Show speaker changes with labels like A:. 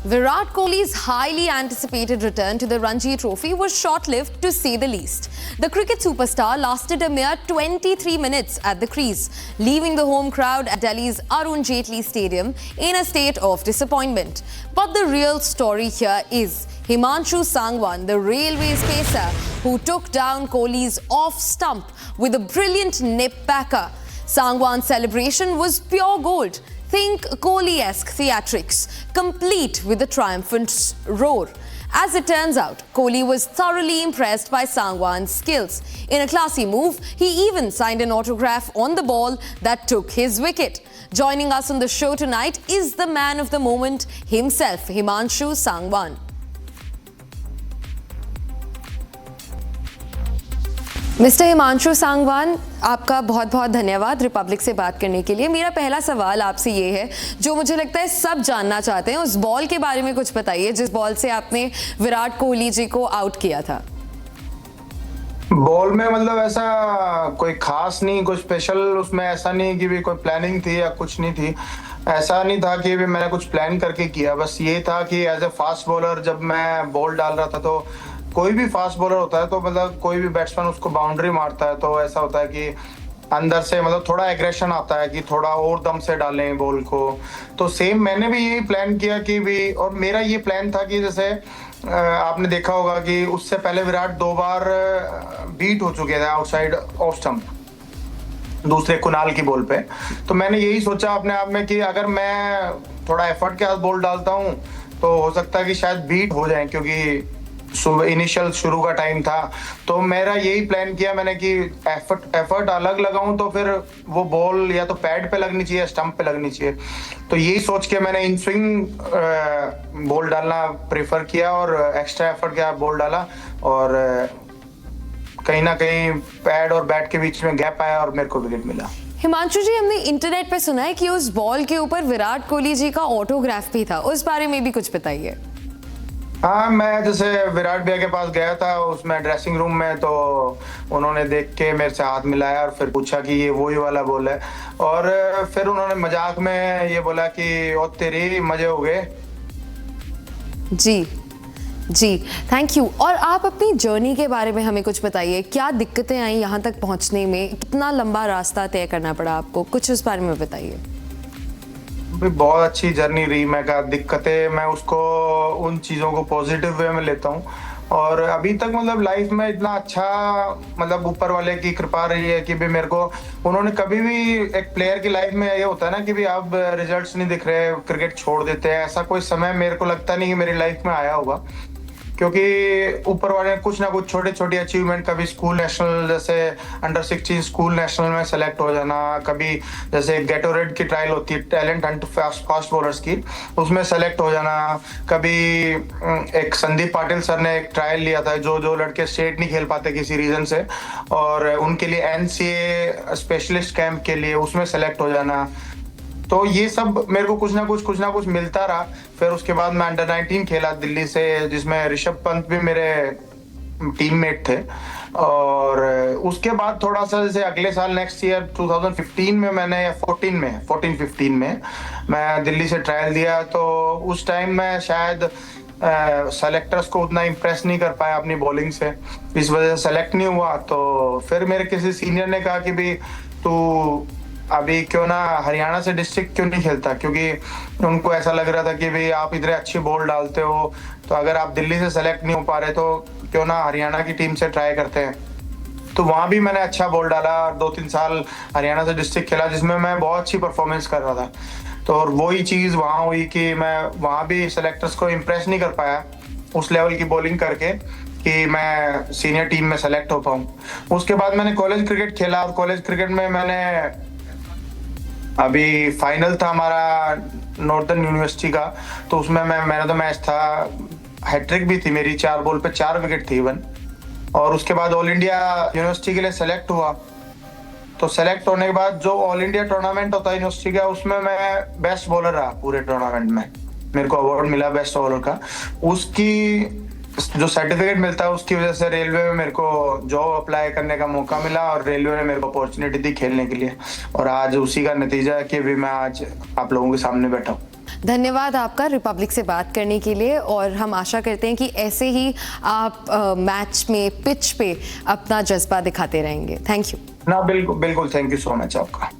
A: Virat Kohli's highly anticipated return to the Ranji Trophy was short-lived to say the least. The cricket superstar lasted a mere 23 minutes at the crease, leaving the home crowd at Delhi's Arun Jaitley Stadium in a state of disappointment. But the real story here is Himanshu Sangwan, the Railways pacer, who took down Kohli's off stump with a brilliant nip-backer. Sangwan's celebration was pure gold. Think Kohli-esque theatrics, complete with a triumphant roar. As it turns out, Kohli was thoroughly impressed by Sangwan's skills. In a classy move, he even signed an autograph on the ball that took his wicket. Joining us on the show tonight is the man of the moment himself, Himanshu Sangwan. Mister Himanshu Sangwan, आपका बहुत बहुत धन्यवाद Republic से बात करने के लिए। मेरा पहला सवाल आपसे ये है, जो मुझे लगता है सब जानना चाहते हैं, उस बॉल के बारे में कुछ बताइए जिस बॉल से आपने विराट कोहली जी को आउट किया था।
B: बॉल में मतलब ऐसा कोई खास नहीं, कोई स्पेशल उसमें ऐसा नहीं कि भी कोई प्लानिंग थी या कुछ नहीं थी। ऐसा नहीं था कि भी मैंने कुछ प्लान करके किया, बस ये था कि एज ए फास्ट बॉलर जब मैं बॉल डाल रहा था तो कोई भी फास्ट बॉलर होता है तो मतलब कोई भी बैट्समैन उसको बाउंड्री मारता है तो ऐसा होता है कि अंदर से मतलब थोड़ा एग्रेशन आता है कि थोड़ा और दम से डालें बॉल को। तो सेम मैंने भी यही प्लान किया कि भी, और मेरा ये प्लान था कि जैसे आपने देखा होगा कि उससे पहले विराट 2 बार बीट हो चुके थे आउटसाइड ऑफ स्टंप दूसरे कुणाल की बॉल पे। तो मैंने यही सोचा अपने आप में कि अगर मैं थोड़ा एफर्ट के साथ बॉल डालता हूँ तो हो सकता है कि शायद बीट हो जाए, क्योंकि इनिशियल शुरू का टाइम था। तो मेरा यही प्लान किया मैंने कि एफर्ट अलग लगाऊं तो फिर वो बॉल या तो पैड पे लगनी चाहिए, स्टंप पे लगनी चाहिए। तो यही सोच के मैंने इन स्विंग बॉल डालना प्रेफर किया और एक्स्ट्रा एफर्ट के साथ बॉल डाला, और कहीं ना कहीं पैड और बैट के बीच में गैप आया और मेरे को विकेट मिला।
A: हिमांशु जी, हमने इंटरनेट पे सुना है कि उस बॉल के ऊपर विराट कोहली जी का ऑटोग्राफ भी था, उस बारे में भी कुछ बताइए।
B: हाँ, मैं जैसे विराट भैया के पास गया था उसमें ड्रेसिंग रूम में, तो उन्होंने देख के मेरे से हाथ मिलाया और फिर पूछा कि ये वही वाला बॉल है, और फिर उन्होंने मजाक में ये बोला कि ओ तेरी मजे हो गए।
A: जी जी, थैंक यू। और आप अपनी जर्नी के बारे में हमें कुछ बताइए, क्या दिक्कतें आई यहाँ तक पहुँचने में, कितना लंबा रास्ता तय करना पड़ा आपको, कुछ उस बारे में बताइए।
B: बहुत अच्छी जर्नी रही। मैं कहा दिक्कतें, मैं उसको उन चीज़ों को पॉजिटिव वे में लेता हूँ, और अभी तक मतलब लाइफ में इतना अच्छा मतलब ऊपर वाले की कृपा रही है कि भी मेरे को उन्होंने कभी भी, एक प्लेयर की लाइफ में ये होता है ना कि भी आप रिजल्ट्स नहीं दिख रहे क्रिकेट छोड़ देते हैं, ऐसा कोई समय मेरे को लगता नहीं कि मेरी लाइफ में आया होगा, क्योंकि ऊपर वाले कुछ ना कुछ छोटे छोटे अचीवमेंट, कभी स्कूल नेशनल जैसे अंडर 16 स्कूल नेशनल में सेलेक्ट हो जाना, कभी जैसे गैटोरेड की ट्रायल होती है टैलेंट हंट फास्ट बॉलर्स की, उसमें सेलेक्ट हो जाना, कभी एक संदीप पाटिल सर ने एक ट्रायल लिया था जो लड़के स्टेट नहीं खेल पाते किसी रीजन से, और उनके लिए एनसीए स्पेशलिस्ट कैंप के लिए उसमें सेलेक्ट हो जाना। तो ये सब मेरे को कुछ ना कुछ मिलता रहा। फिर उसके बाद मैं अंडर 19 खेला दिल्ली से, जिसमें ऋषभ पंत भी मेरे टीममेट थे, और उसके बाद थोड़ा सा जैसे अगले साल नेक्स्ट ईयर 2015 में मैंने 14-15 में मैं दिल्ली से ट्रायल दिया। तो उस टाइम मैं शायद सेलेक्टर्स को उतना इम्प्रेस नहीं कर पाया अपनी बॉलिंग से, इस वजह से सेलेक्ट नहीं हुआ। तो फिर मेरे किसी सीनियर ने कहा कि भी तू अभी क्यों ना हरियाणा से डिस्ट्रिक्ट क्यों नहीं खेलता, क्योंकि उनको ऐसा लग रहा था कि भाई आप इधर अच्छी बॉल डालते हो, तो अगर आप दिल्ली से सेलेक्ट नहीं हो पा रहे तो क्यों ना हरियाणा की टीम से ट्राई करते हैं। तो वहाँ भी मैंने अच्छा बॉल डाला, 2-3 साल हरियाणा से डिस्ट्रिक्ट खेला जिसमें मैं बहुत अच्छी परफॉर्मेंस कर रहा था। तो और वही चीज़ वहाँ हुई कि मैं वहाँ भी सेलेक्टर्स को इम्प्रेस नहीं कर पाया उस लेवल की बॉलिंग करके कि मैं सीनियर टीम में सेलेक्ट हो पाऊँ। उसके बाद मैंने कॉलेज क्रिकेट खेला, और कॉलेज क्रिकेट में मैंने अभी फाइनल था हमारा नॉर्दर्न यूनिवर्सिटी का, तो उसमें मैं मैन ऑफ द मैच था, हैट्रिक भी थी मेरी, 4 बॉल पे 4 विकेट थी इवन। और उसके बाद ऑल इंडिया यूनिवर्सिटी के लिए सेलेक्ट हुआ। तो सेलेक्ट होने के बाद जो ऑल इंडिया टूर्नामेंट होता है यूनिवर्सिटी का, उसमें मैं बेस्ट बॉलर रहा पूरे टूर्नामेंट में, मेरे को अवार्ड मिला बेस्ट बॉलर का। उसकी जो सर्टिफिकेट मिलता है उसकी वजह से रेलवे में मेरे को जॉब अप्लाई करने का मौका मिला, और रेलवे ने मेरे को अपॉर्चुनिटी दी खेलने के लिए, और आज उसी का नतीजा है कि भी मैं आज आप लोगों के सामने बैठा हूँ।
A: धन्यवाद आपका रिपब्लिक से बात करने के लिए, और हम आशा करते हैं कि ऐसे ही आप मैच में, पिच पे अपना जज्बा दिखाते रहेंगे। Thank you.
B: ना, बिल्कुल बिल्कुल, थैंक यू सो मच आपका।